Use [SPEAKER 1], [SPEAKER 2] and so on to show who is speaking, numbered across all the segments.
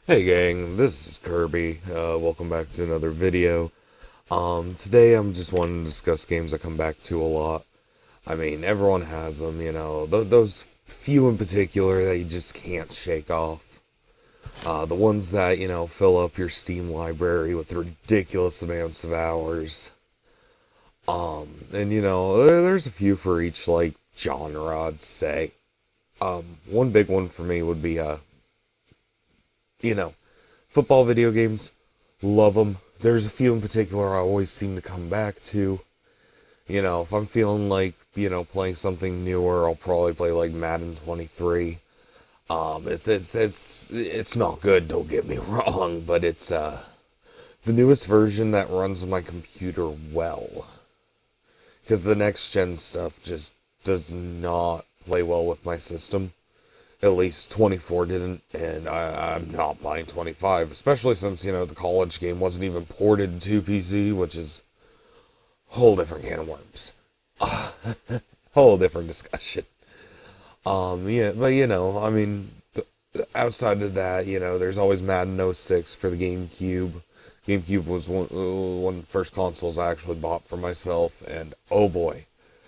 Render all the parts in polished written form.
[SPEAKER 1] Hey gang, this is Kirby. Welcome back to another video. Today I'm just wanting to discuss games I come back to a lot. I mean, everyone has them, those few in particular that you just can't shake off. The ones that, fill up your Steam library with ridiculous amounts of hours. And there's a few for each, like, genre, I'd say. One big one for me would be, you know, football video games. Love them. There's a few in particular I always seem to come back to. If I'm feeling like, playing something newer, I'll probably play like Madden 23. It's not good, don't get me wrong, but it's the newest version that runs on my computer well. Because the next gen stuff just does not play well with my system. At least 24 didn't, and I'm not buying 25, especially since, the college game wasn't even ported to PC, which is a whole different can of worms. Whole different discussion. Yeah, but I mean, outside of that, there's always Madden 06 for the GameCube. GameCube was one of the first consoles I actually bought for myself, and oh boy,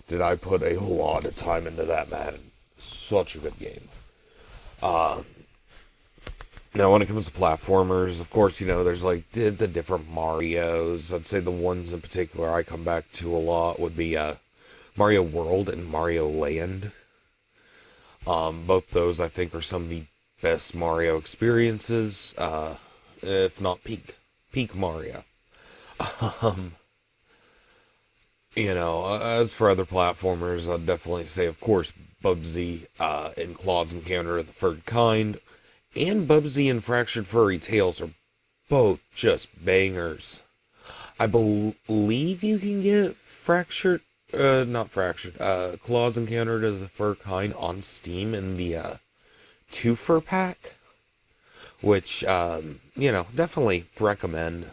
[SPEAKER 1] did I put a lot of time into that Madden. Such a good game. Uh, Now, when it comes to platformers, of course, there's like the different Marios. I'd say the ones in particular I come back to a lot would be Mario World and Mario Land. Both those I think are some of the best Mario experiences, if not peak Mario. Um, as for other platformers, I'd definitely say, of course, Bubsy and Claws Encounter of the Third Kind and Bubsy and Fractured Furry Tales are both just bangers. I believe you can get not Fractured, Claws Encountered of the Fur Kind on Steam in the two fur pack, which, definitely recommend.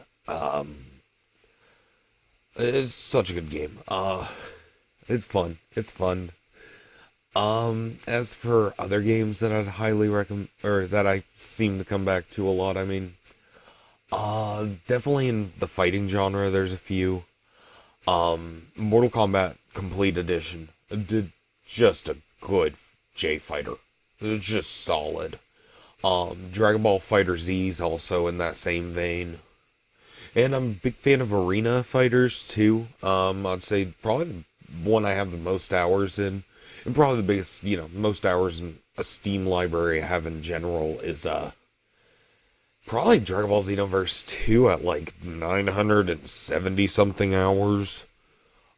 [SPEAKER 1] It's such a good game. It's fun. It's fun. As for other games that I'd highly recommend, or that I seem to come back to a lot, I mean, definitely in the fighting genre, there's a few. Mortal Kombat Complete Edition did just a good J fighter. It was just solid. Dragon Ball Fighter Z's also in that same vein. And I'm a big fan of arena fighters too. I'd say probably the one I have the most hours in, and probably the biggest, most hours in a Steam library I have in general is probably Dragon Ball Xenoverse 2 at like 970 something hours.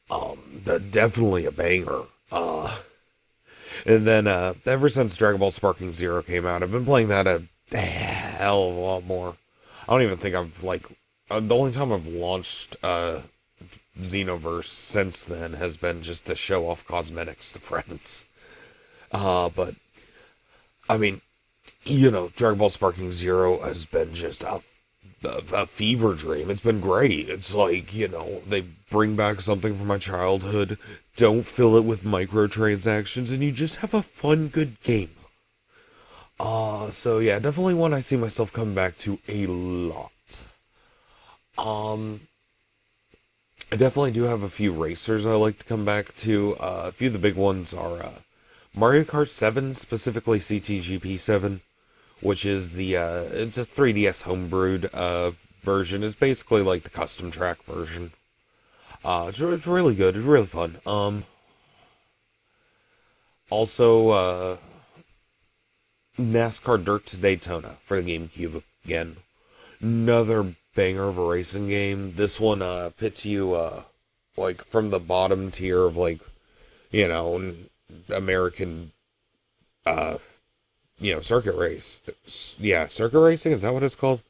[SPEAKER 1] Definitely a banger. And then ever since Dragon Ball Sparking Zero came out, I've been playing that a hell of a lot more. I don't even think I've like the only time I've launched Xenoverse since then has been just to show off cosmetics to friends. But I mean, Dragon Ball Sparking Zero has been just a fever dream. It's been great. It's like, they bring back something from my childhood, don't fill it with microtransactions, and you just have a fun, good game. So yeah, definitely one I see myself coming back to a lot. Um, I definitely do have a few racers I like to come back to. A few of the big ones are Mario Kart 7, specifically CTGP 7, which is it's a 3DS homebrewed version. It's basically like the custom track version. It's really good. It's really fun. Also, NASCAR Dirt to Daytona for the GameCube again. Another banger of a racing game. This one pits you like from the bottom tier of like, American circuit race. Yeah, circuit racing, is that what it's called?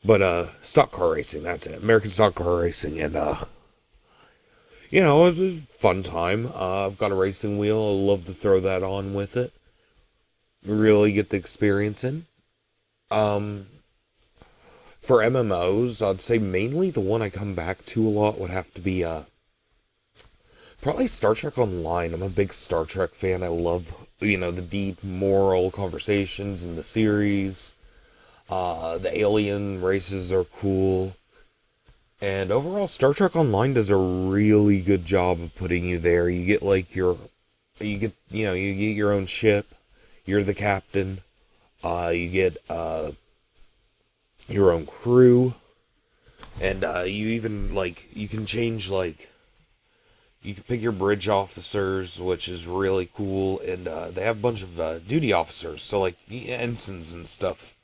[SPEAKER 1] But stock car racing, that's it. American stock car racing, and it was a fun time. I've got a racing wheel. I love to throw that on with it. Really get the experience in. Um for MMOs, I'd say mainly the one I come back to a lot would have to be probably Star Trek Online. I'm a big Star Trek fan. I love, the deep moral conversations in the series. The alien races are cool. And overall, Star Trek Online does a really good job of putting you there. You get like you get your own ship. You're the captain. You get your own crew, and you even you can change you can pick your bridge officers, which is really cool, and they have a bunch of duty officers, so like ensigns and stuff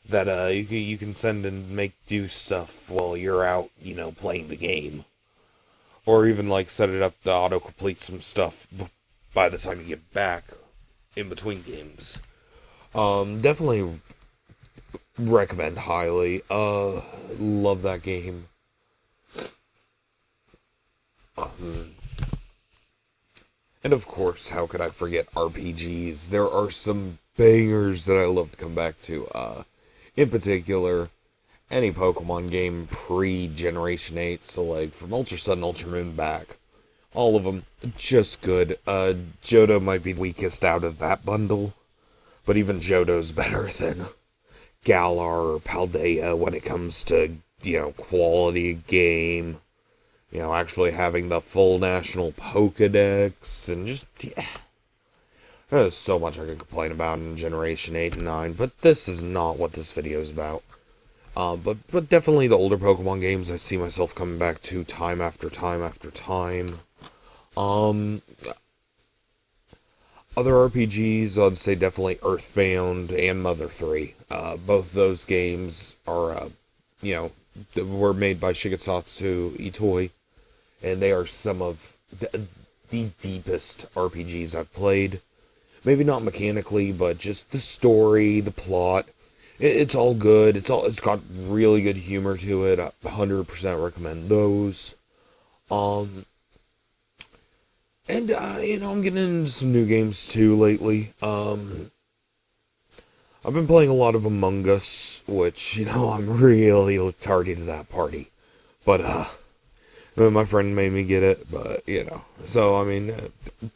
[SPEAKER 1] that you can send and make do stuff while you're out, playing the game, or even set it up to autocomplete some stuff by the time you get back in between games. Definitely recommend highly. Love that game. And of course, how could I forget RPGs? There are some bangers that I love to come back to. In particular, any Pokemon game pre-Generation 8, so from Ultra Sun, Ultra Moon back. All of them, just good. Johto might be the weakest out of that bundle, but even Johto's better than Galar or Paldea when it comes to, quality of game. Actually having the full national Pokedex, and just, yeah. There's so much I could complain about in Generation 8 and 9, but this is not what this video is about. But definitely the older Pokemon games I see myself coming back to time after time after time. Other RPGs, I'd say definitely Earthbound and Mother 3. Both those games are, were made by Shigetsu Itoi, and they are some of the deepest RPGs I've played. Maybe not mechanically, but just the story, the plot. It's all good. It's got really good humor to it. I 100% recommend those. And I'm getting into some new games too lately. I've been playing a lot of Among Us, which, I'm really tardy to that party. But, my friend made me get it, but, So,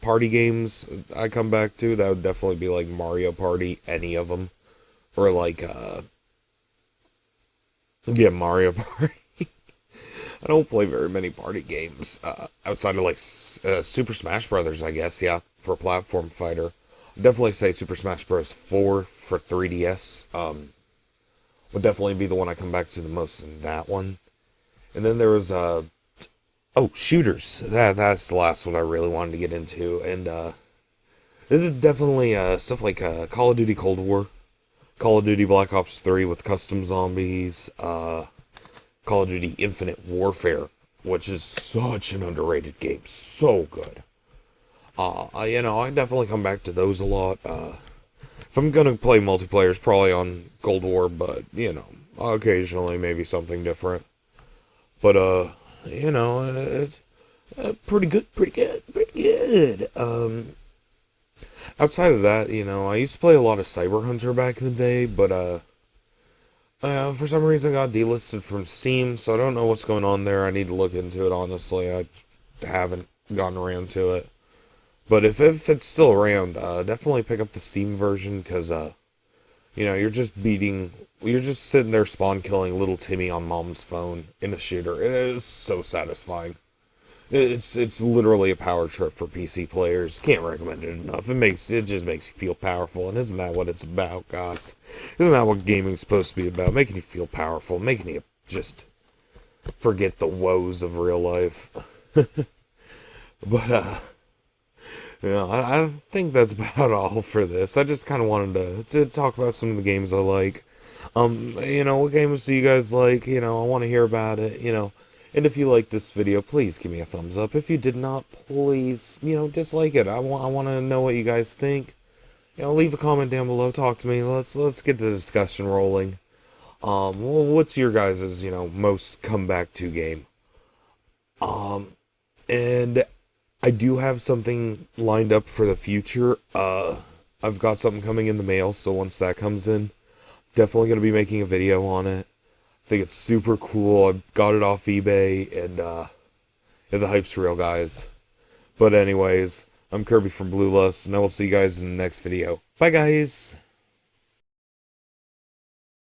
[SPEAKER 1] party games I come back to, that would definitely be like Mario Party, any of them. Or Mario Party. I don't play very many party games, outside of Super Smash Brothers, I guess, yeah, for a platform fighter. I'd definitely say Super Smash Bros. 4 for 3DS, would definitely be the one I come back to the most in that one. And then there was, shooters. That's the last one I really wanted to get into, and, this is definitely, stuff like, Call of Duty Cold War, Call of Duty Black Ops 3 with custom zombies, Call of Duty Infinite Warfare, which is such an underrated game. So good. I definitely come back to those a lot. If I'm gonna play multiplayer, it's probably on Cold War, but, occasionally maybe something different. But, pretty good. Outside of that, I used to play a lot of Cyber Hunter back in the day, but, for some reason got delisted from Steam, so I don't know what's going on there. I need to look into it, honestly. I haven't gotten around to it. But if it's still around, definitely pick up the Steam version, because, you're just sitting there spawn killing little Timmy on mom's phone in a shooter. It is so satisfying. It's literally a power trip for PC players. Can't recommend it enough. It just makes you feel powerful, and isn't that what it's about, guys? Isn't that what gaming's supposed to be about? Making you feel powerful, making you just forget the woes of real life. But I think that's about all for this. I just kind of wanted to talk about some of the games I like. What games do you guys like? I want to hear about it. And if you like this video, please give me a thumbs up. If you did not, please, dislike it. I want to know what you guys think. Leave a comment down below. Talk to me. Let's get the discussion rolling. What's your guys', most comeback to game? And I do have something lined up for the future. I've got something coming in the mail, so once that comes in, definitely going to be making a video on it. I think it's super cool. I got it off eBay, and the hype's real, guys. But anyways, I'm Kirby from Blue Lust, and I will see you guys in the next video. Bye, guys!